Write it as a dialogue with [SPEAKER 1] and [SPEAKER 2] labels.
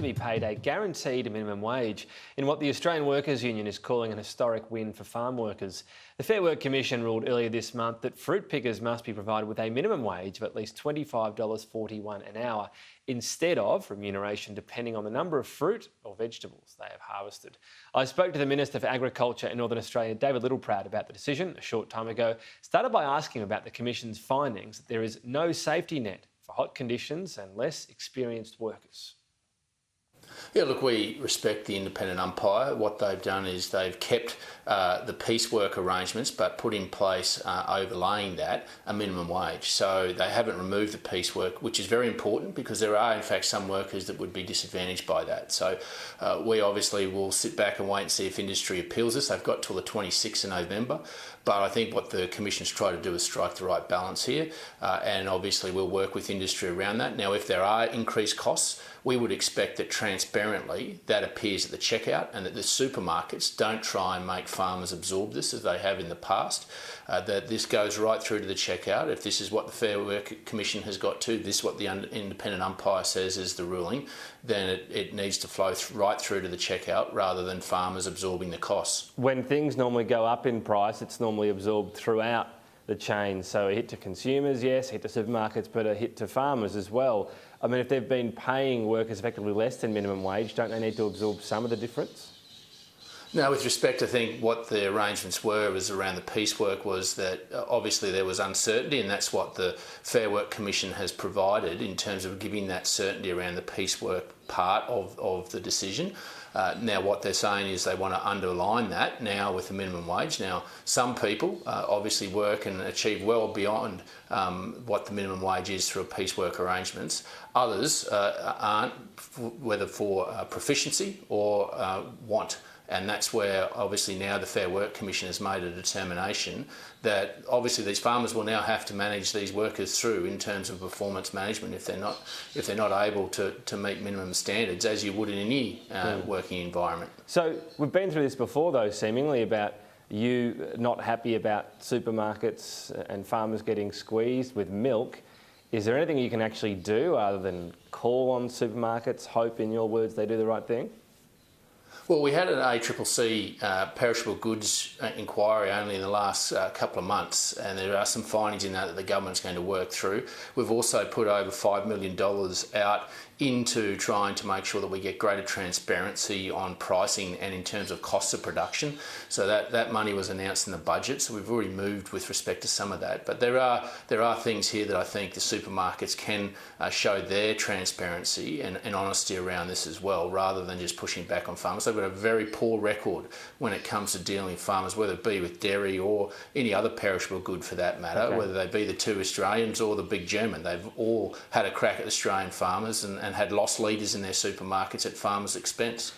[SPEAKER 1] be paid a guaranteed minimum wage in what the Australian Workers Union is calling an historic win for farm workers. The Fair Work Commission ruled earlier this month that fruit pickers must be provided with a minimum wage of at least $25.41 an hour instead of remuneration depending on the number of fruit or vegetables they have harvested. I spoke to the Minister for Agriculture in Northern Australia, David Littleproud, about the decision a short time ago. Started by asking about the Commission's findings that there is no safety net for hot conditions and less experienced workers.
[SPEAKER 2] Yeah, look, we respect the independent umpire. What they've done is they've kept the piecework arrangements but put in place, overlaying that, a minimum wage. So they haven't removed the piecework, which is very important because there are in fact some workers that would be disadvantaged by that. So we obviously will sit back and wait and see if industry appeals this. They've got till the 26th of November. But I think what the Commission's tried to do is strike the right balance here, and obviously we'll work with industry around that. Now, if there are increased costs, we would expect that transparently that appears at the checkout and that the supermarkets don't try and make farmers absorb this as they have in the past, that this goes right through to the checkout. If this is what the Fair Work Commission has got to, this is what the independent umpire says is the ruling, then it needs to flow right through to the checkout rather than farmers absorbing the costs.
[SPEAKER 1] When things normally go up in price, it's normally absorbed throughout the chain. So a hit to consumers, yes, a hit to supermarkets, but a hit to farmers as well. I mean, if they've been paying workers effectively less than minimum wage, don't they need to absorb some of the difference?
[SPEAKER 2] No, with respect, I think what the arrangements were was around the piecework was that obviously there was uncertainty, and that's what the Fair Work Commission has provided in terms of giving that certainty around the piecework part of the decision. Now what they're saying is they want to underline that now with the minimum wage. Now some people obviously work and achieve well beyond what the minimum wage is through piecework arrangements. Others aren't, whether for proficiency or want. And that's where obviously now the Fair Work Commission has made a determination that obviously these farmers will now have to manage these workers through in terms of performance management if they're not able to meet minimum standards, as you would in any working environment.
[SPEAKER 1] So we've been through this before though, seemingly, about you not happy about supermarkets and farmers getting squeezed with milk. Is there anything you can actually do other than call on supermarkets, hope, in your words, they do the right thing?
[SPEAKER 2] Well, we had an ACCC perishable goods inquiry only in the last couple of months, and there are some findings in that the government's going to work through. We've also put over $5 million out into trying to make sure that we get greater transparency on pricing and in terms of costs of production. So that money was announced in the budget, so we've already moved with respect to some of that. But there are things here that I think the supermarkets can show their transparency and honesty around this as well, rather than just pushing back on farmers. They've got a very poor record when it comes to dealing with farmers, whether it be with dairy or any other perishable good for that matter, whether they be the two Australians or the big German. They've all had a crack at Australian farmers and had lost leaders in their supermarkets at farmers' expense.